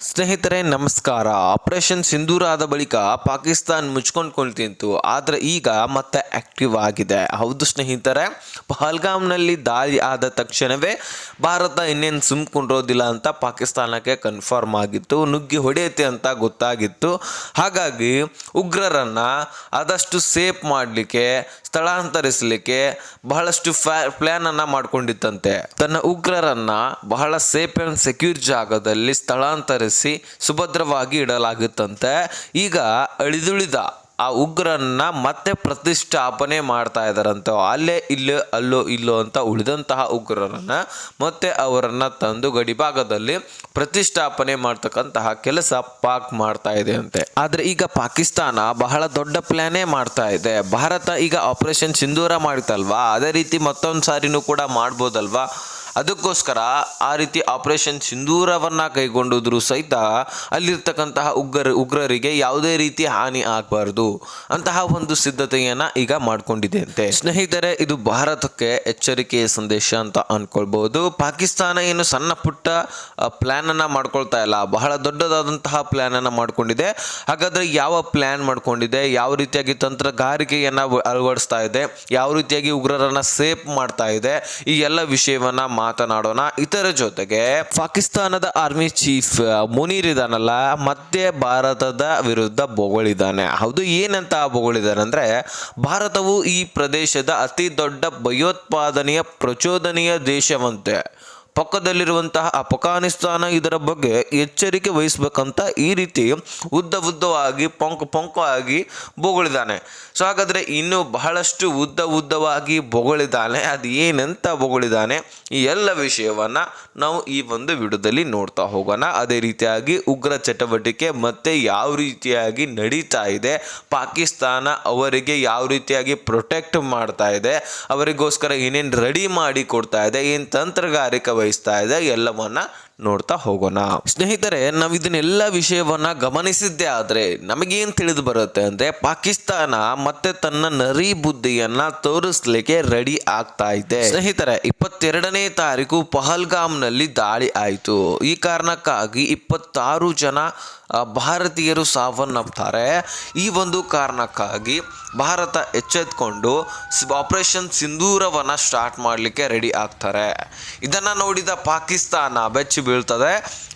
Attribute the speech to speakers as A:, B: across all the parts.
A: ಸ್ನೇಹಿತರೆ ನಮಸ್ಕಾರ. ಆಪರೇಷನ್ ಸಿಂಧೂರ ಆದ ಬಳಿಕ ಪಾಕಿಸ್ತಾನ್ ಮುಚ್ಕೊಂಡು ಕುಳಿತಿತ್ತು, ಆದರೆ ಈಗ ಮತ್ತೆ ಆಕ್ಟಿವ್ ಆಗಿದೆ. ಹೌದು ಸ್ನೇಹಿತರೆ, ಪಹಲ್ಗಾಮ್ನಲ್ಲಿ ದಾಳಿ ಆದ ತಕ್ಷಣವೇ ಭಾರತ ಇನ್ನೇನು ಸುಮ್ಕೊಂಡಿರೋದಿಲ್ಲ ಅಂತ ಪಾಕಿಸ್ತಾನಕ್ಕೆ ಕನ್ಫರ್ಮ್ ಆಗಿತ್ತು, ನುಗ್ಗಿ ಹೊಡೆಯುತ್ತೆ ಅಂತ ಗೊತ್ತಾಗಿತ್ತು. ಹಾಗಾಗಿ ಉಗ್ರರನ್ನು ಆದಷ್ಟು ಸೇಫ್ ಮಾಡಲಿಕ್ಕೆ, ಸ್ಥಳಾಂತರಿಸಲಿಕ್ಕೆ ಬಹಳಷ್ಟು ಪ್ಲ್ಯಾನನ್ನು ಮಾಡ್ಕೊಂಡಿತ್ತಂತೆ. ತನ್ನ ಉಗ್ರರನ್ನು ಬಹಳ ಸೇಫ್ ಆ್ಯಂಡ್ ಸೆಕ್ಯೂರ್ ಜಾಗದಲ್ಲಿ ಸ್ಥಳಾಂತರಿಸಿ ಸುಭದ್ರವಾಗಿ ಇಡಲಾಗುತ್ತಂತೆ. ಈಗ ಅಳಿದುಳಿದ ಆ ಉಗ್ರನ್ನ ಮತ್ತೆ ಪ್ರತಿಷ್ಠಾಪನೆ ಮಾಡ್ತಾ ಇದ್ದಾರಂತೆ. ಅಲ್ಲೇ ಇಲ್ಲೋ ಅಲ್ಲೋ ಇಲ್ಲೋ ಅಂತ ಉಳಿದಂತಹ ಉಗ್ರರನ್ನ ಮತ್ತೆ ಅವರನ್ನ ತಂದು ಗಡಿಭಾಗದಲ್ಲಿ ಪ್ರತಿಷ್ಠಾಪನೆ ಮಾಡ್ತಕ್ಕಂತಹ ಕೆಲಸ ಪಾಕ್ ಮಾಡ್ತಾ ಇದೆ ಅಂತೆ. ಆದ್ರೆ ಈಗ ಪಾಕಿಸ್ತಾನ ಬಹಳ ದೊಡ್ಡ ಪ್ಲಾನೇ ಮಾಡ್ತಾ ಇದೆ. ಭಾರತ ಈಗ ಆಪರೇಷನ್ ಸಿಂಧೂರ ಮಾಡಿತಲ್ವಾ, ಅದೇ ರೀತಿ ಮತ್ತೊಂದು ಸಾರಿನೂ ಕೂಡ ಮಾಡ್ಬೋದಲ್ವಾ. ಅದಕ್ಕೋಸ್ಕರ ಆ ರೀತಿ ಆಪರೇಷನ್ ಸಿಂಧೂರವನ್ನು ಕೈಗೊಂಡಿದ್ರು ಸಹಿತ ಅಲ್ಲಿರ್ತಕ್ಕಂತಹ ಉಗ್ರರಿಗೆ ಯಾವುದೇ ರೀತಿ ಹಾನಿ ಆಗಬಾರ್ದು ಅಂತಹ ಒಂದು ಸಿದ್ಧತೆಯನ್ನು ಈಗ ಮಾಡ್ಕೊಂಡಿದೆ ಅಂತೆ. ಸ್ನೇಹಿತರೆ, ಇದು ಭಾರತಕ್ಕೆ ಎಚ್ಚರಿಕೆಯ ಸಂದೇಶ ಅಂತ ಅನ್ಕೊಳ್ಬಹುದು. ಪಾಕಿಸ್ತಾನ ಏನು ಸಣ್ಣ ಪುಟ್ಟ ಪ್ಲ್ಯಾನನ್ನು ಮಾಡ್ಕೊಳ್ತಾ ಇಲ್ಲ, ಬಹಳ ದೊಡ್ಡದಾದಂತಹ ಪ್ಲ್ಯಾನನ್ನು ಮಾಡ್ಕೊಂಡಿದೆ. ಹಾಗಾದರೆ ಯಾವ ಪ್ಲ್ಯಾನ್ ಮಾಡ್ಕೊಂಡಿದೆ, ಯಾವ ರೀತಿಯಾಗಿ ತಂತ್ರಗಾರಿಕೆಯನ್ನು ಅಳವಡಿಸ್ತಾ ಇದೆ, ಯಾವ ರೀತಿಯಾಗಿ ಉಗ್ರರನ್ನು ಸೇಫ್ ಮಾಡ್ತಾ ಇದೆ, ಈ ಎಲ್ಲ ವಿಷಯವನ್ನು ಮಾತನಾಡೋಣ. ಇದರ ಜೊತೆಗೆ ಪಾಕಿಸ್ತಾನದ ಆರ್ಮಿ ಚೀಫ್ ಮುನೀರ್ ಇದಾನಲ್ಲ, ಮತ್ತೆ ಭಾರತದ ವಿರುದ್ಧ ಬೊಗಳಿದ್ದಾನೆ. ಹೌದು, ಏನಂತ ಬೊಗಳಿದ್ದಾನೆ ಅಂದ್ರೆ, ಭಾರತವು ಈ ಪ್ರದೇಶದ ಅತಿ ದೊಡ್ಡ ಭಯೋತ್ಪಾದನೆಯ ಪ್ರಚೋದನೆಯ ದೇಶವಂತೆ, ಪಕ್ಕದಲ್ಲಿರುವಂತಹ ಅಫ್ಘಾನಿಸ್ತಾನ ಇದರ ಬಗ್ಗೆ ಎಚ್ಚರಿಕೆ ವಹಿಸ್ಬೇಕಂತ ಈ ರೀತಿ ಉದ್ದವಾಗಿ ಪೊಂಕವಾಗಿ ಬೊಗಳಿದ್ದಾನೆ. ಸೊ ಹಾಗಾದರೆ ಇನ್ನು ಬಹಳಷ್ಟು ಉದ್ದವಾಗಿ ಬೊಗಳಿದ್ದಾನೆ. ಅದು ಏನಂತ ಬೊಗಳಿದ್ದಾನೆ, ಈ ಎಲ್ಲ ವಿಷಯವನ್ನು ನಾವು ಈ ಒಂದು ವಿಡಿಯೋದಲ್ಲಿ ನೋಡ್ತಾ ಹೋಗೋಣ. ಅದೇ ರೀತಿಯಾಗಿ ಉಗ್ರ ಚಟುವಟಿಕೆ ಮತ್ತೆ ಯಾವ ರೀತಿಯಾಗಿ ನಡೀತಾ ಇದೆ, ಪಾಕಿಸ್ತಾನ ಅವರಿಗೆ ಯಾವ ರೀತಿಯಾಗಿ ಪ್ರೊಟೆಕ್ಟ್ ಮಾಡ್ತಾ ಇದೆ, ಅವರಿಗೋಸ್ಕರ ಏನೇನು ರೆಡಿ ಮಾಡಿ ಕೊಡ್ತಾ ಇದೆ, ಏನು ತಂತ್ರಗಾರಿಕೆ ವಹಿಸ್ತಾ ಇದೆ, ಎಲ್ಲವನ್ನ ನೋಡ್ತಾ ಹೋಗೋಣ. ಸ್ನೇಹಿತರೆ, ನಾವು ಇದನ್ನೆಲ್ಲ ವಿಷಯವನ್ನ ಗಮನಿಸಿದ್ದೇ ಆದ್ರೆ ನಮಗೇನು ತಿಳಿದು ಬರುತ್ತೆ ಅಂದ್ರೆ, ಪಾಕಿಸ್ತಾನ ಮತ್ತೆ ತನ್ನ ನರಿ ಬುದ್ಧಿಯನ್ನ ತೋರಿಸ್ಲಿಕ್ಕೆ ರೆಡಿ ಆಗ್ತಾ ಇದೆ. ಸ್ನೇಹಿತರೆ, 22ನೇ ತಾರೀಕು ಪಹಲ್ಗಾಮ್ನಲ್ಲಿ ದಾಳಿ ಆಯಿತು. ಈ ಕಾರಣಕ್ಕಾಗಿ 26 ಜನ ಭಾರತೀಯರು ಸಾವನ್ನಪ್ತಾರೆ. ಈ ಒಂದು ಕಾರಣಕ್ಕಾಗಿ ಭಾರತ ಎಚ್ಚೆತ್ಕೊಂಡು ಆಪರೇಷನ್ ಸಿಂಧೂರವನ್ನು ಸ್ಟಾರ್ಟ್ ಮಾಡಲಿಕ್ಕೆ ರೆಡಿ ಆಗ್ತಾರೆ. ಇದನ್ನು ನೋಡಿದ ಪಾಕಿಸ್ತಾನ ಬೆಚ್ಚಿ ಬೀಳ್ತದೆ.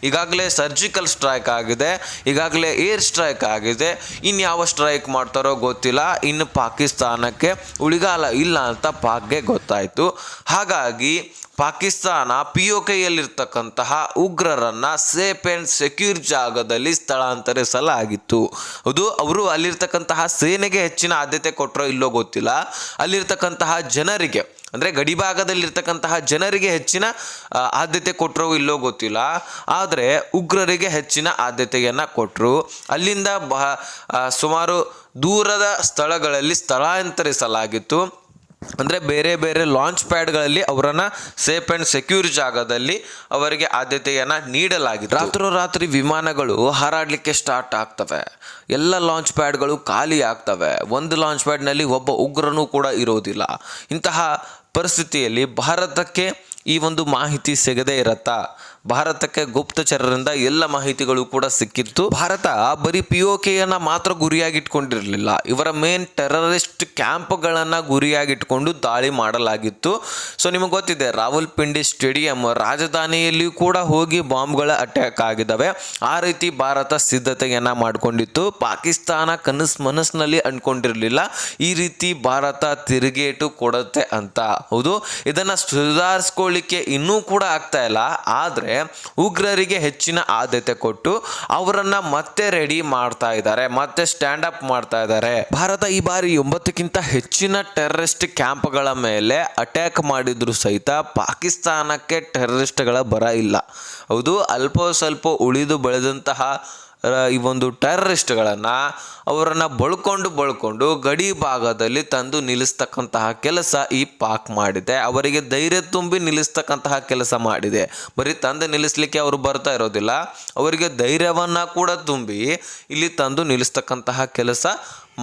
A: ಈಗಾಗಲೇ ಸರ್ಜಿಕಲ್ ಸ್ಟ್ರೈಕ್ ಆಗಿದೆ, ಈಗಾಗಲೇ ಏರ್ ಸ್ಟ್ರೈಕ್ ಆಗಿದೆ, ಇನ್ಯಾವ ಸ್ಟ್ರೈಕ್ ಮಾಡ್ತಾರೋ ಗೊತ್ತಿಲ್ಲ. ಇನ್ನು ಪಾಕಿಸ್ತಾನಕ್ಕೆ ಉಳಿಗಾಲ ಇಲ್ಲ ಅಂತ ಪಾಕ್ಗೆ ಗೊತ್ತಾಯಿತು. ಹಾಗಾಗಿ ಪಾಕಿಸ್ತಾನ POKಯಲ್ಲಿರ್ತಕ್ಕಂತಹ ಉಗ್ರರನ್ನು ಸೇಫ್ ಆ್ಯಂಡ್ ಸೆಕ್ಯೂರ್ ಜಾಗದಲ್ಲಿ ಸ್ಥಳಾಂತರಿಸಲಾಗಿತ್ತು. ಹೌದು, ಅವರು ಅಲ್ಲಿರ್ತಕ್ಕಂತಹ ಸೇನೆಗೆ ಹೆಚ್ಚಿನ ಆದ್ಯತೆ ಕೊಟ್ಟರೋ ಇಲ್ಲೋ ಗೊತ್ತಿಲ್ಲ, ಅಲ್ಲಿರ್ತಕ್ಕಂತಹ ಜನರಿಗೆ ಅಂದರೆ ಗಡಿಭಾಗದಲ್ಲಿರ್ತಕ್ಕಂತಹ ಜನರಿಗೆ ಹೆಚ್ಚಿನ ಆದ್ಯತೆ ಕೊಟ್ಟರೋ ಇಲ್ಲೋ ಗೊತ್ತಿಲ್ಲ, ಆದರೆ ಉಗ್ರರಿಗೆ ಹೆಚ್ಚಿನ ಆದ್ಯತೆಯನ್ನು ಕೊಟ್ಟರು. ಅಲ್ಲಿಂದ ಸುಮಾರು ದೂರದ ಸ್ಥಳಗಳಲ್ಲಿ ಸ್ಥಳಾಂತರಿಸಲಾಗಿತ್ತು. ಅಂದರೆ ಬೇರೆ ಬೇರೆ ಲಾಂಚ್ ಪ್ಯಾಡ್ಗಳಲ್ಲಿ ಅವರನ್ನು ಸೇಫ್ ಆ್ಯಂಡ್ ಸೆಕ್ಯೂರ್ ಜಾಗದಲ್ಲಿ ಅವರಿಗೆ ಆದ್ಯತೆಯನ್ನು ನೀಡಲಾಗಿದೆ. ರಾತ್ರೋರಾತ್ರಿ ವಿಮಾನಗಳು ಹಾರಾಡಲಿಕ್ಕೆ ಸ್ಟಾರ್ಟ್ ಆಗ್ತವೆ, ಎಲ್ಲ ಲಾಂಚ್ ಪ್ಯಾಡ್ಗಳು ಖಾಲಿ ಆಗ್ತವೆ, ಒಂದು ಲಾಂಚ್ ಪ್ಯಾಡ್ನಲ್ಲಿ ಒಬ್ಬ ಉಗ್ರನೂ ಕೂಡ ಇರೋದಿಲ್ಲ. ಇಂತಹ ಪರಿಸ್ಥಿತಿಯಲ್ಲಿ ಭಾರತಕ್ಕೆ ಈ ಒಂದು ಮಾಹಿತಿ ಸಿಗದೇ ಇರತ್ತಾ? ಭಾರತಕ್ಕೆ ಗುಪ್ತಚರರಿಂದ ಎಲ್ಲ ಮಾಹಿತಿಗಳು ಕೂಡ ಸಿಕ್ಕಿತ್ತು. ಭಾರತ ಬರೀ POKಯನ್ನು ಮಾತ್ರ ಗುರಿಯಾಗಿಟ್ಕೊಂಡಿರಲಿಲ್ಲ, ಇವರ ಮೇನ್ ಟೆರರಿಸ್ಟ್ ಕ್ಯಾಂಪ್ಗಳನ್ನು ಗುರಿಯಾಗಿಟ್ಕೊಂಡು ದಾಳಿ ಮಾಡಲಾಗಿತ್ತು. ಸೊ ನಿಮಗೆ ಗೊತ್ತಿದೆ, ರಾವಲ್ಪಿಂಡಿ ಸ್ಟೇಡಿಯಂ ರಾಜಧಾನಿಯಲ್ಲಿಯೂ ಕೂಡ ಹೋಗಿ ಬಾಂಬ್ಗಳ ಅಟ್ಯಾಕ್ ಆಗಿದ್ದಾವೆ. ಆ ರೀತಿ ಭಾರತ ಸಿದ್ಧತೆಯನ್ನು ಮಾಡಿಕೊಂಡಿತ್ತು. ಪಾಕಿಸ್ತಾನ ಮನಸ್ಸಿನಲ್ಲಿ ಅಂದ್ಕೊಂಡಿರಲಿಲ್ಲ ಈ ರೀತಿ ಭಾರತ ತಿರುಗೇಟು ಕೊಡುತ್ತೆ ಅಂತ. ಹೌದು, ಇದನ್ನು ಸುಧಾರಿಸ್ಕೊಳ್ಳಿಕ್ಕೆ ಇನ್ನೂ ಕೂಡ ಆಗ್ತಾ ಇಲ್ಲ. ಆದರೆ ಉಗ್ರರಿಗೆ ಹೆಚ್ಚಿನ ಆದ್ಯತೆ ಕೊಟ್ಟು ಅವರನ್ನ ಮತ್ತೆ ರೆಡಿ ಮಾಡ್ತಾ ಇದ್ದಾರೆ, ಮತ್ತೆ ಸ್ಟ್ಯಾಂಡ್ ಅಪ್ ಮಾಡ್ತಾ ಇದ್ದಾರೆ. ಭಾರತ ಈ ಬಾರಿ 9ಕ್ಕಿಂತ ಹೆಚ್ಚಿನ ಟೆರರಿಸ್ಟ್ ಕ್ಯಾಂಪ್ಗಳ ಮೇಲೆ ಅಟ್ಯಾಕ್ ಮಾಡಿದ್ರು ಸಹಿತ ಪಾಕಿಸ್ತಾನಕ್ಕೆ ಟೆರರಿಸ್ಟ್ಗಳ ಬರ ಇಲ್ಲ. ಹೌದು, ಅಲ್ಪ ಸ್ವಲ್ಪ ಉಳಿದು ಬೆಳೆದಂತಹ ಈ ಒಂದು ಟೆರರಿಸ್ಟ್ಗಳನ್ನು ಅವರನ್ನು ಬಳ್ಕೊಂಡು ಗಡಿ ಭಾಗದಲ್ಲಿ ತಂದು ನಿಲ್ಲಿಸ್ತಕ್ಕಂತಹ ಕೆಲಸ ಈ ಪಾಕ್ ಮಾಡಿದೆ. ಅವರಿಗೆ ಧೈರ್ಯ ತುಂಬಿ ನಿಲ್ಲಿಸ್ತಕ್ಕಂತಹ ಕೆಲಸ ಮಾಡಿದೆ. ಬರೀ ತಂದು ನಿಲ್ಲಿಸಲಿಕ್ಕೆ ಅವರು ಬರ್ತಾ ಇರೋದಿಲ್ಲ, ಅವರಿಗೆ ಧೈರ್ಯವನ್ನು ಕೂಡ ತುಂಬಿ ಇಲ್ಲಿ ತಂದು ನಿಲ್ಲಿಸ್ತಕ್ಕಂತಹ ಕೆಲಸ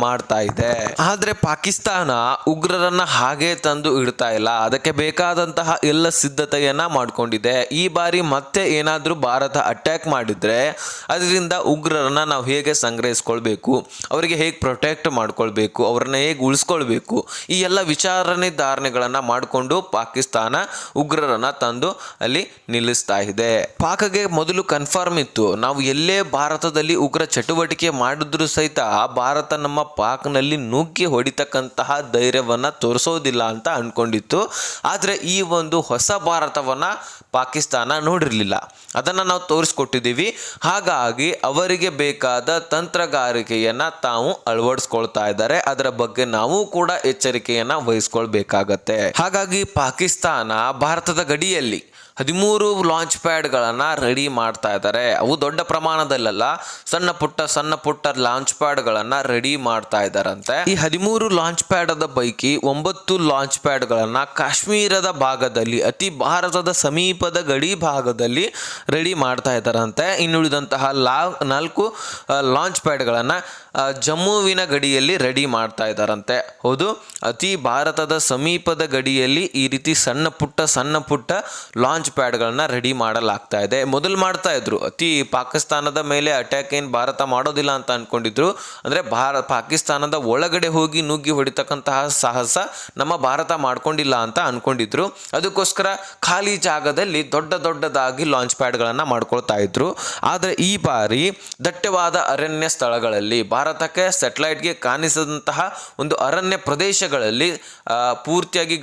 A: ಮಾಡ್ತಾ ಇದೆ. ಆದ್ರೆ ಪಾಕಿಸ್ತಾನ ಉಗ್ರರನ್ನ ಹಾಗೆ ತಂದು ಇಡ್ತಾ ಇಲ್ಲ, ಅದಕ್ಕೆ ಬೇಕಾದಂತಹ ಎಲ್ಲ ಸಿದ್ಧತೆಯನ್ನ ಮಾಡ್ಕೊಂಡಿದೆ. ಈ ಬಾರಿ ಮತ್ತೆ ಏನಾದ್ರೂ ಭಾರತ ಅಟ್ಯಾಕ್ ಮಾಡಿದ್ರೆ ಅದರಿಂದ ಉಗ್ರರನ್ನ ನಾವು ಹೇಗೆ ಸಂಗ್ರಹಿಸ್ಕೊಳ್ಬೇಕು, ಅವರಿಗೆ ಹೇಗೆ ಪ್ರೊಟೆಕ್ಟ್ ಮಾಡ್ಕೊಳ್ಬೇಕು, ಅವ್ರನ್ನ ಹೇಗೆ ಉಳಿಸ್ಕೊಳ್ಬೇಕು, ಈ ಎಲ್ಲ ವಿಚಾರ ನಿರ್ಧಾರಣೆಗಳನ್ನ ಮಾಡಿಕೊಂಡು ಪಾಕಿಸ್ತಾನ ಉಗ್ರರನ್ನ ತಂದು ಅಲ್ಲಿ ನಿಲ್ಲಿಸ್ತಾ ಇದೆ. ಪಾಕ್ಗೆ ಮೊದಲು ಕನ್ಫರ್ಮ್ ಇತ್ತು, ನಾವು ಎಲ್ಲೇ ಭಾರತದಲ್ಲಿ ಉಗ್ರ ಚಟುವಟಿಕೆ ಮಾಡಿದ್ರು ಸಹಿತ ಭಾರತ ನಮ್ಮ ಪಾಕ್ನಲ್ಲಿ ನುಗ್ಗಿ ಹೊಡಿತಕ್ಕಂತಹ ಧೈರ್ಯವನ್ನ ತೋರಿಸೋದಿಲ್ಲ ಅಂತ ಅನ್ಕೊಂಡಿತ್ತು. ಆದ್ರೆ ಈ ಒಂದು ಹೊಸ ಭಾರತವನ್ನ ಪಾಕಿಸ್ತಾನ ನೋಡಿರಲಿಲ್ಲ, ಅದನ್ನು ನಾವು ತೋರಿಸ್ಕೊಟ್ಟಿದ್ದೀವಿ. ಹಾಗಾಗಿ ಅವರಿಗೆ ಬೇಕಾದ ತಂತ್ರಗಾರಿಕೆಯನ್ನು ತಾವು ಅಳವಡಿಸ್ಕೊಳ್ತಾ ಇದ್ದಾರೆ. ಅದರ ಬಗ್ಗೆ ನಾವು ಕೂಡ ಎಚ್ಚರಿಕೆಯನ್ನು ವಹಿಸ್ಕೊಳ್ಬೇಕಾಗತ್ತೆ. ಹಾಗಾಗಿ ಪಾಕಿಸ್ತಾನ ಭಾರತದ ಗಡಿಯಲ್ಲಿ 13 ಲಾಂಚ್ ಪ್ಯಾಡ್ಗಳನ್ನು ರೆಡಿ ಮಾಡ್ತಾ ಇದ್ದಾರೆ. ಅವು ದೊಡ್ಡ ಪ್ರಮಾಣದಲ್ಲ, ಸಣ್ಣ ಪುಟ್ಟ ಲಾಂಚ್ ಪ್ಯಾಡ್ಗಳನ್ನು ರೆಡಿ ಮಾಡ್ತಾ ಇದ್ದಾರಂತೆ. ಈ 13 ಲಾಂಚ್ ಪ್ಯಾಡ್ ಪೈಕಿ 9 ಲಾಂಚ್ ಪ್ಯಾಡ್ಗಳನ್ನು ಕಾಶ್ಮೀರದ ಭಾಗದಲ್ಲಿ, ಅತಿ ಭಾರತದ ಸಮೀಪದ ಗಡಿ ಭಾಗದಲ್ಲಿ ರೆಡಿ ಮಾಡ್ತಾ ಇದ್ದಾರಂತೆ. ಇನ್ನುಳಿದಂತಹ 4 ಲಾಂಚ್ ಪ್ಯಾಡ್ಗಳನ್ನು ಜಮ್ಮುವಿನ ಗಡಿಯಲ್ಲಿ ರೆಡಿ ಮಾಡ್ತಾ ಇದ್ದಾರಂತೆ. ಹೌದು, ಅತಿ ಭಾರತದ ಸಮೀಪದ ಗಡಿಯಲ್ಲಿ ಈ ರೀತಿ ಸಣ್ಣ ಪುಟ್ಟ ಲಾಂಚ್ ಪ್ಯಾಡ್ಗಳನ್ನ ರೆಡಿ ಮಾಡಲಾಗ್ತಾ ಇದೆ. ಮೊದಲು ಮಾಡ್ತಾ ಇದ್ರು, ಪಾಕಿಸ್ತಾನದ ಮೇಲೆ ಅಟ್ಯಾಕ್ ಏನು ಭಾರತ ಮಾಡೋದಿಲ್ಲ ಅಂತ ಅನ್ಕೊಂಡಿದ್ರು. ಅಂದ್ರೆ ಪಾಕಿಸ್ತಾನದ ಒಳಗಡೆ ಹೋಗಿ ನುಗ್ಗಿ ಹೊಡಿತಕ್ಕಂತಹ ಸಾಹಸ ನಮ್ಮ ಭಾರತ ಮಾಡ್ಕೊಂಡಿಲ್ಲ ಅಂತ ಅನ್ಕೊಂಡಿದ್ರು. ಅದಕ್ಕೋಸ್ಕರ ಖಾಲಿ ಜಾಗದಲ್ಲಿ ದೊಡ್ಡದಾಗಿ ಲಾಂಚ್ ಪ್ಯಾಡ್ಗಳನ್ನ ಮಾಡ್ಕೊಳ್ತಾ ಇದ್ರು. ಆದ್ರೆ ಈ ಬಾರಿ ದಟ್ಟವಾದ ಅರಣ್ಯ ಸ್ಥಳಗಳಲ್ಲಿ, ಭಾರತಕ್ಕೆ ಸ್ಯಾಟಲೈಟ್ಗೆ ಕಾಣಿಸದಂತಹ ಒಂದು ಅರಣ್ಯ ಪ್ರದೇಶಗಳಲ್ಲಿ, ಪೂರ್ತಿಯಾಗಿ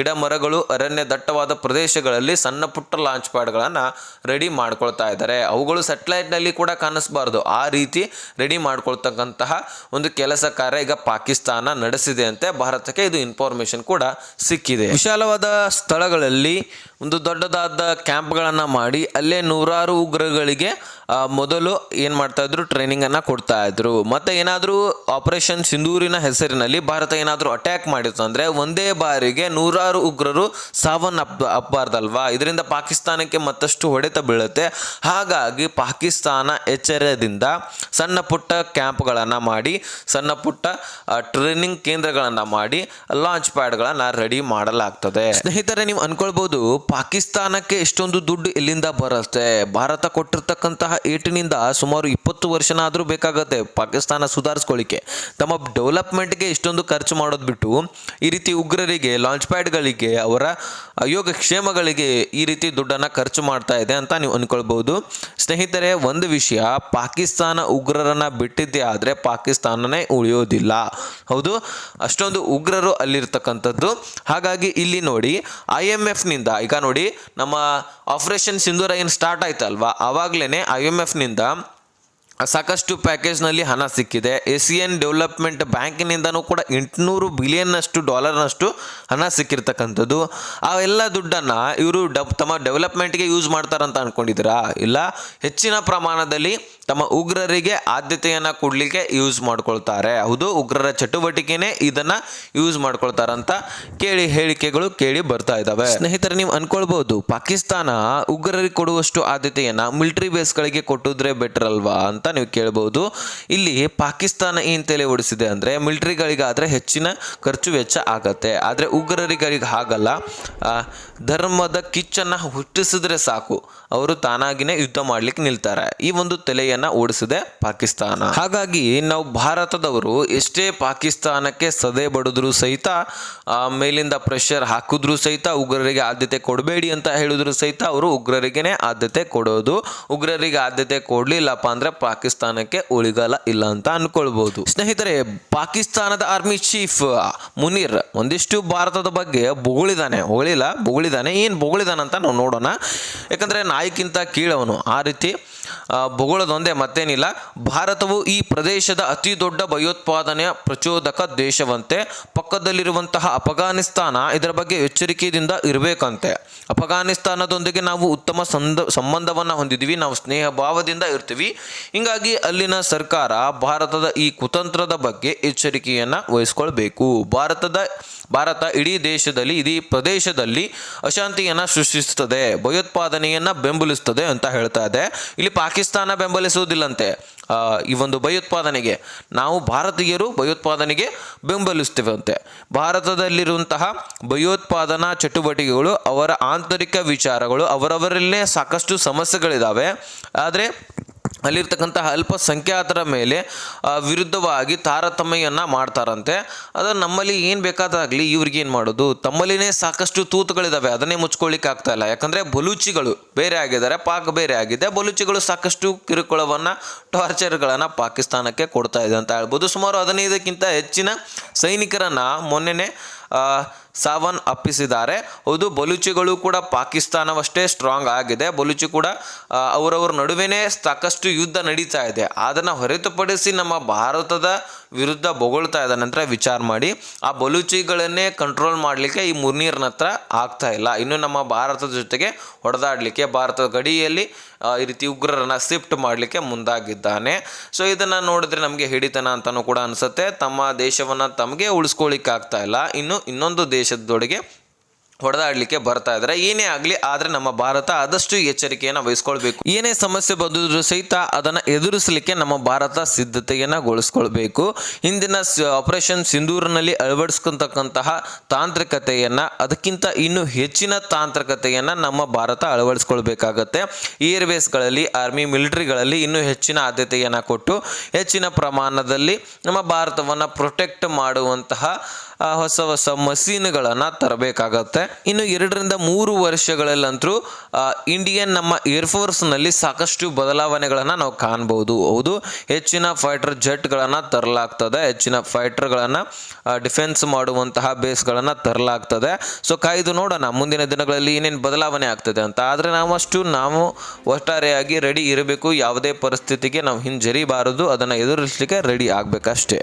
A: ಗಿಡ ಮರಗಳು ಅರಣ್ಯ ದಟ್ಟವಾದ ಪ್ರದೇಶಗಳಲ್ಲಿ ಸಣ್ಣ ಪುಟ್ಟ ಲಾಂಚ್ ಪ್ಯಾಡ್ಗಳನ್ನು ರೆಡಿ ಮಾಡ್ಕೊಳ್ತಾ ಇದ್ದಾರೆ. ಅವುಗಳು ಸ್ಯಾಟಲೈಟ್ನಲ್ಲಿ ಕೂಡ ಕಾಣಿಸಬಾರ್ದು, ಆ ರೀತಿ ರೆಡಿ ಮಾಡ್ಕೊಳ್ತಕ್ಕಂತಹ ಒಂದು ಕೆಲಸ ಕಾರ್ಯ ಈಗ ಪಾಕಿಸ್ತಾನ ನಡೆಸಿದೆ ಅಂತೆ. ಭಾರತಕ್ಕೆ ಇದು ಇನ್ಫಾರ್ಮೇಶನ್ ಕೂಡ ಸಿಕ್ಕಿದೆ. ವಿಶಾಲವಾದ ಸ್ಥಳಗಳಲ್ಲಿ ಒಂದು ದೊಡ್ಡದಾದ ಕ್ಯಾಂಪ್ಗಳನ್ನು ಮಾಡಿ ಅಲ್ಲೇ ನೂರಾರು ಉಗ್ರಗಳಿಗೆ ಮೊದಲು ಏನು ಮಾಡ್ತಾ ಇದ್ರು, ಟ್ರೈನಿಂಗ್ ಅನ್ನ ಕೊಡ್ತಾ ಇದ್ರು. ಮತ್ತೆ ಏನಾದರೂ ಆಪರೇಷನ್ ಸಿಂಧೂರಿನ ಹೆಸರಿನಲ್ಲಿ ಭಾರತ ಏನಾದರೂ ಅಟ್ಯಾಕ್ ಮಾಡಿತ್ತು ಅಂದ್ರೆ ಒಂದೇ ಬಾರಿಗೆ ನೂರಾರು ಉಗ್ರರು ಸಾವನ್ನಪ್ಪಬಾರ್ದಲ್ವಾ, ಇದರಿಂದ ಪಾಕಿಸ್ತಾನಕ್ಕೆ ಮತ್ತಷ್ಟು ಹೊಡೆತ ಬೀಳುತ್ತೆ. ಹಾಗಾಗಿ ಪಾಕಿಸ್ತಾನ ಎಚ್ಚರದಿಂದ ಸಣ್ಣ ಪುಟ್ಟ ಕ್ಯಾಂಪ್ಗಳನ್ನು ಮಾಡಿ, ಸಣ್ಣ ಪುಟ್ಟ ಟ್ರೈನಿಂಗ್ ಕೇಂದ್ರಗಳನ್ನು ಮಾಡಿ ಲಾಂಚ್ ಪ್ಯಾಡ್ಗಳನ್ನು ರೆಡಿ ಮಾಡಲಾಗ್ತದೆ. ಸ್ನೇಹಿತರೆ, ನೀವು ಅನ್ಕೊಳ್ಬಹುದು ಪಾಕಿಸ್ತಾನಕ್ಕೆ ಎಷ್ಟೊಂದು ದುಡ್ಡು ಎಲ್ಲಿಂದ ಬರುತ್ತೆ, ಭಾರತ ಕೊಟ್ಟಿರ್ತಕ್ಕಂತಹ ಏಟಿನಿಂದ ಸುಮಾರು 20 ವರ್ಷನಾದರೂ ಬೇಕಾಗತ್ತೆ ಪಾಕಿಸ್ತಾನ ಸುಧಾರಿಸ್ಕೊಳ್ಳಿಕ್ಕೆ. ತಮ್ಮ ಡೆವಲಪ್ಮೆಂಟ್ಗೆ ಇಷ್ಟೊಂದು ಖರ್ಚು ಮಾಡೋದು ಬಿಟ್ಟು ಈ ರೀತಿ ಉಗ್ರರಿಗೆ, ಲಾಂಚ್ ಪ್ಯಾಡ್ಗಳಿಗೆ, ಅವರ ಯೋಗಕ್ಷೇಮಗಳಿಗೆ ಈ ರೀತಿ ದುಡ್ಡನ್ನು ಖರ್ಚು ಮಾಡ್ತಾ ಇದೆ ಅಂತ ನೀವು ಅನ್ಕೊಳ್ಬಹುದು. ಸ್ನೇಹಿತರೆ, ಒಂದು ವಿಷಯ, ಪಾಕಿಸ್ತಾನ ಉಗ್ರರನ್ನ ಬಿಟ್ಟಿದ್ದೇ ಆದರೆ ಪಾಕಿಸ್ತಾನನೇ ಉಳಿಯೋದಿಲ್ಲ. ಹೌದು, ಅಷ್ಟೊಂದು ಉಗ್ರರು ಅಲ್ಲಿರ್ತಕ್ಕಂಥದ್ದು. ಹಾಗಾಗಿ ಇಲ್ಲಿ ನೋಡಿ, IMF ನಿಂದ ಈಗ ನೋಡಿ, ನಮ್ಮ ಆಪರೇಷನ್ ಸಿಂಧೂರ ಏನು ಸ್ಟಾರ್ಟ್ ಆಯ್ತಲ್ವಾ, ಆವಾಗಲೇ IMF ನಿಂದ ಸಾಕಷ್ಟು ಪ್ಯಾಕೇಜ್ನಲ್ಲಿ ಹಣ ಸಿಕ್ಕಿದೆ. ಏಷಿಯನ್ ಡೆವಲಪ್ಮೆಂಟ್ ಬ್ಯಾಂಕಿನಿಂದನೂ ಕೂಡ $800 ಬಿಲಿಯನ್ ಡಾಲರ್ನಷ್ಟು ಹಣ ಸಿಕ್ಕಿರ್ತಕ್ಕಂಥದ್ದು. ಆ ಎಲ್ಲ ದುಡ್ಡನ್ನು ಇವರು ತಮ್ಮ ಡೆವಲಪ್ಮೆಂಟ್ಗೆ ಯೂಸ್ ಮಾಡ್ತಾರಂತ ಅನ್ಕೊಂಡಿದ್ದೀರಾ? ಇಲ್ಲ, ಹೆಚ್ಚಿನ ಪ್ರಮಾಣದಲ್ಲಿ ತಮ್ಮ ಉಗ್ರರಿಗೆ ಆದ್ಯತೆಯನ್ನು ಕೊಡಲಿಕ್ಕೆ ಯೂಸ್ ಮಾಡ್ಕೊಳ್ತಾರೆ. ಹೌದು, ಉಗ್ರರ ಚಟುವಟಿಕೆನೇ ಇದನ್ನು ಯೂಸ್ ಮಾಡ್ಕೊಳ್ತಾರಂತ ಹೇಳಿಕೆಗಳು ಕೇಳಿ ಬರ್ತಾ ಇದ್ದಾವೆ. ಸ್ನೇಹಿತರೆ, ನೀವು ಅನ್ಕೊಳ್ಬಹುದು ಪಾಕಿಸ್ತಾನ ಉಗ್ರರಿಗೆ ಕೊಡುವಷ್ಟು ಆದ್ಯತೆಯನ್ನು ಮಿಲಿಟರಿ ಬೇಸ್ಗಳಿಗೆ ಕೊಟ್ಟಿದ್ರೆ ಬೆಟರ್ ಅಲ್ವಾ ಅಂತ ನೀವು ಕೇಳಬಹುದು. ಇಲ್ಲಿ ಪಾಕಿಸ್ತಾನ ಏನು ತಲೆ ಓಡಿಸಿದೆ ಅಂದರೆ, ಮಿಲಿಟರಿಗಳಿಗಾದರೆ ಹೆಚ್ಚಿನ ಖರ್ಚು ವೆಚ್ಚ ಆಗತ್ತೆ, ಆದರೆ ಉಗ್ರರಿಗಳಿಗೆ ಹಾಗಲ್ಲ. ಧರ್ಮದ ಕಿಚ್ಚನ್ನು ಹುಟ್ಟಿಸಿದ್ರೆ ಸಾಕು, ಅವರು ತಾನಾಗಿನೇ ಯುದ್ಧ ಮಾಡ್ಲಿಕ್ಕೆ ನಿಲ್ತಾರೆ. ಈ ಒಂದು ತಲೆಯನ್ನು ಓಡಿಸಿದೆ ಪಾಕಿಸ್ತಾನ. ಹಾಗಾಗಿ ನಾವು ಭಾರತದವರು ಎಷ್ಟೇ ಪಾಕಿಸ್ತಾನಕ್ಕೆ ಸದೆ ಬಡಿದ್ರು ಸಹಿತ, ಮೇಲಿಂದ ಪ್ರೆಷರ್ ಹಾಕಿದ್ರು ಸಹಿತ, ಉಗ್ರರಿಗೆ ಆದ್ಯತೆ ಕೊಡಬೇಡಿ ಅಂತ ಹೇಳಿದ್ರು ಸಹಿತ ಅವರು ಉಗ್ರರಿಗೇನೆ ಆದ್ಯತೆ ಕೊಡೋದು. ಉಗ್ರರಿಗೆ ಆದ್ಯತೆ ಕೊಡ್ಲಿಲ್ಲಪ್ಪ ಅಂದ್ರೆ ಪಾಕಿಸ್ತಾನಕ್ಕೆ ಉಳಿಗಾಲ ಇಲ್ಲ ಅಂತ ಅನ್ಕೊಳ್ಬಹುದು. ಸ್ನೇಹಿತರೆ, ಪಾಕಿಸ್ತಾನದ ಆರ್ಮಿ ಚೀಫ್ ಮುನೀರ್ ಒಂದಿಷ್ಟು ಭಾರತದ ಬಗ್ಗೆ ಬೊಗಳಿದಾನೆ. ಏನು ಬೊಗಳಿದಾನಂತ ನಾವು ನೋಡೋಣ. ಯಾಕಂದ್ರೆ ನಾಯಿಕ್ಕಿಂತ ಕೀಳವನು, ಆ ರೀತಿ ಬೊಗಳದೊಂದೇ, ಮತ್ತೇನಿಲ್ಲ. ಭಾರತವು ಈ ಪ್ರದೇಶದ ಅತಿ ದೊಡ್ಡ ಭಯೋತ್ಪಾದನೆಯ ಪ್ರಚೋದಕ ದೇಶವಂತೆ. ಪಕ್ಕದಲ್ಲಿರುವಂತಹ ಅಫಘಾನಿಸ್ತಾನ ಇದರ ಬಗ್ಗೆ ಎಚ್ಚರಿಕೆಯಿಂದ ಇರಬೇಕಂತೆ. ಅಫಘಾನಿಸ್ತಾನದೊಂದಿಗೆ ನಾವು ಉತ್ತಮ ಸಂಬಂಧವನ್ನು ಹೊಂದಿದ್ದೀವಿ, ನಾವು ಸ್ನೇಹ ಭಾವದಿಂದ ಇರ್ತೀವಿ. ಹಿಂಗಾಗಿ ಅಲ್ಲಿನ ಸರ್ಕಾರ ಭಾರತದ ಈ ಕುತಂತ್ರದ ಬಗ್ಗೆ ಎಚ್ಚರಿಕೆಯನ್ನು ವಹಿಸ್ಕೊಳ್ಬೇಕು. ಭಾರತ ಇಡೀ ಪ್ರದೇಶದಲ್ಲಿ ಅಶಾಂತಿಯನ್ನು ಸೃಷ್ಟಿಸುತ್ತದೆ, ಭಯೋತ್ಪಾದನೆಯನ್ನು ಬೆಂಬಲಿಸುತ್ತದೆ ಅಂತ ಹೇಳ್ತಾ ಇದೆ. ಇಲ್ಲಿ ಪಾಕಿಸ್ತಾನ ಬೆಂಬಲಿಸುವುದಿಲ್ಲಂತೆ ಈ ಒಂದು ಭಯೋತ್ಪಾದನೆಗೆ. ನಾವು ಭಾರತೀಯರು ಭಯೋತ್ಪಾದನೆಗೆ ಬೆಂಬಲಿಸ್ತೇವೆ ಅಂತೆ. ಭಾರತದಲ್ಲಿರುವಂತಹ ಭಯೋತ್ಪಾದನಾ ಚಟುವಟಿಕೆಗಳು, ಅವರ ಆಂತರಿಕ ವಿಚಾರಗಳು, ಅವರವರಲ್ಲೇ ಸಾಕಷ್ಟು ಸಮಸ್ಯೆಗಳಿದ್ದಾವೆ. ಆದರೆ ಅಲ್ಲಿರ್ತಕ್ಕಂತಹ ಅಲ್ಪಸಂಖ್ಯಾತರ ಮೇಲೆ ವಿರುದ್ಧವಾಗಿ ತಾರತಮ್ಯವನ್ನು ಮಾಡ್ತಾರಂತೆ. ಅದು ನಮ್ಮಲ್ಲಿ ಏನು ಬೇಕಾದಾಗಲಿ ಇವ್ರಿಗೆ ಏನು ಮಾಡೋದು, ತಮ್ಮಲ್ಲಿನೇ ಸಾಕಷ್ಟು ತೂತುಗಳಿದ್ದಾವೆ, ಅದನ್ನೇ ಮುಚ್ಕೊಳ್ಳಿಕ್ಕೆ ಆಗ್ತಾ ಇಲ್ಲ. ಯಾಕಂದರೆ ಬಲೂಚಿಗಳು ಬೇರೆ ಆಗಿದ್ದಾರೆ, ಪಾಕ್ ಬೇರೆ ಆಗಿದೆ. ಬಲೂಚಿಗಳು ಸಾಕಷ್ಟು ಕಿರುಕುಳವನ್ನು, ಟಾರ್ಚರ್ಗಳನ್ನು ಪಾಕಿಸ್ತಾನಕ್ಕೆ ಕೊಡ್ತಾ ಇದೆ ಅಂತ ಹೇಳ್ಬೋದು. ಸುಮಾರು 15ಕ್ಕಿಂತ ಹೆಚ್ಚಿನ ಸೈನಿಕರನ್ನು ಮೊನ್ನೆನೇ ಸಾವನ್ನಪ್ಪಿಸಿದ್ದಾರೆ. ಹೌದು, ಬಲೂಚಿಗಳು ಕೂಡ ಪಾಕಿಸ್ತಾನವಷ್ಟೇ ಸ್ಟ್ರಾಂಗ್ ಆಗಿದೆ. ಬಲೂಚಿ ಕೂಡ ಅವರವರ ನಡುವೆನೇ ಸಾಕಷ್ಟು ಯುದ್ಧ ನಡೀತಾ ಇದೆ. ಅದನ್ನು ಹೊರತುಪಡಿಸಿ ನಮ್ಮ ಭಾರತದ ವಿರುದ್ಧ ಬೊಗಳ್ತಾ ಇದ್ದ ನಂತರ ವಿಚಾರ ಮಾಡಿ, ಆ ಬಲೂಚಿಗಳನ್ನೇ ಕಂಟ್ರೋಲ್ ಮಾಡಲಿಕ್ಕೆ ಈ ಮುನೀರ್ನ ಹತ್ರ ಆಗ್ತಾ ಇಲ್ಲ. ಇನ್ನು ನಮ್ಮ ಭಾರತದ ಜೊತೆಗೆ ಹೊಡೆದಾಡಲಿಕ್ಕೆ, ಭಾರತದ ಗಡಿಯಲ್ಲಿ ಈ ರೀತಿ ಉಗ್ರರನ್ನು ಶಿಫ್ಟ್ ಮಾಡಲಿಕ್ಕೆ ಮುಂದಾಗಿದ್ದಾನೆ. ಸೊ ಇದನ್ನು ನೋಡಿದ್ರೆ ನಮಗೆ ಹಿಡಿತನ ಅಂತಲೂ ಕೂಡ ಅನಿಸುತ್ತೆ. ತಮ್ಮ ದೇಶವನ್ನು ತಮಗೆ ಉಳಿಸ್ಕೊಳ್ಳಿಕ್ಕೆ ಆಗ್ತಾ ಇಲ್ಲ, ಇನ್ನು ಇನ್ನೊಂದು ದೇಶದೊಳಗೆ ಹೊಡೆದಾಡಲಿಕ್ಕೆ ಬರ್ತಾ ಇದ್ದಾರೆ. ಏನೇ ಆಗಲಿ, ಆದರೆ ನಮ್ಮ ಭಾರತ ಆದಷ್ಟು ಎಚ್ಚರಿಕೆಯನ್ನು ವಹಿಸ್ಕೊಳ್ಬೇಕು. ಏನೇ ಸಮಸ್ಯೆ ಬಂದಿದ್ರು ಸಹಿತ ಅದನ್ನು ಎದುರಿಸಲಿಕ್ಕೆ ನಮ್ಮ ಭಾರತ ಸಿದ್ಧತೆಯನ್ನು ಗೊಳಿಸ್ಕೊಳ್ಬೇಕು. ಹಿಂದಿನ ಆಪರೇಷನ್ ಸಿಂಧೂರಿನಲ್ಲಿ ಅಳವಡಿಸ್ಕೊಂತಕ್ಕಂತಹ ತಾಂತ್ರಿಕತೆಯನ್ನು, ಅದಕ್ಕಿಂತ ಇನ್ನೂ ಹೆಚ್ಚಿನ ತಾಂತ್ರಿಕತೆಯನ್ನು ನಮ್ಮ ಭಾರತ ಅಳವಡಿಸ್ಕೊಳ್ಬೇಕಾಗತ್ತೆ. ಏರ್ವೇಸ್ಗಳಲ್ಲಿ, ಆರ್ಮಿ, ಮಿಲಿಟರಿಗಳಲ್ಲಿ ಇನ್ನೂ ಹೆಚ್ಚಿನ ಆದ್ಯತೆಯನ್ನು ಕೊಟ್ಟು ಹೆಚ್ಚಿನ ಪ್ರಮಾಣದಲ್ಲಿ ನಮ್ಮ ಭಾರತವನ್ನು ಪ್ರೊಟೆಕ್ಟ್ ಮಾಡುವಂತಹ ಹೊಸ ಮಷೀನ್ಗಳನ್ನು ತರಬೇಕಾಗತ್ತೆ. ಇನ್ನು 2-3 ವರ್ಷಗಳಲ್ಲಂತೂ ಇಂಡಿಯನ್ ನಮ್ಮ ಏರ್ಫೋರ್ಸ್ನಲ್ಲಿ ಸಾಕಷ್ಟು ಬದಲಾವಣೆಗಳನ್ನು ನಾವು ಕಾಣ್ಬೋದು. ಹೌದು, ಹೆಚ್ಚಿನ ಫೈಟರ್ ಜೆಟ್ಗಳನ್ನು ತರಲಾಗ್ತದೆ, ಹೆಚ್ಚಿನ ಫೈಟರ್ಗಳನ್ನು ಡಿಫೆನ್ಸ್ ಮಾಡುವಂತಹ ಬೇಸ್ಗಳನ್ನು ತರಲಾಗ್ತದೆ. ಸೊ ಕಾಯ್ದು ನೋಡೋಣ ಮುಂದಿನ ದಿನಗಳಲ್ಲಿ ಏನೇನು ಬದಲಾವಣೆ ಆಗ್ತದೆ ಅಂತ. ಆದರೆ ನಾವು ಒಟ್ಟಾರೆಯಾಗಿ ರೆಡಿ ಇರಬೇಕು. ಯಾವುದೇ ಪರಿಸ್ಥಿತಿಗೆ ನಾವು ಹಿಂಜರಿಬಾರದು, ಅದನ್ನು ಎದುರಿಸಲಿಕ್ಕೆ ರೆಡಿ ಆಗಬೇಕಷ್ಟೇ.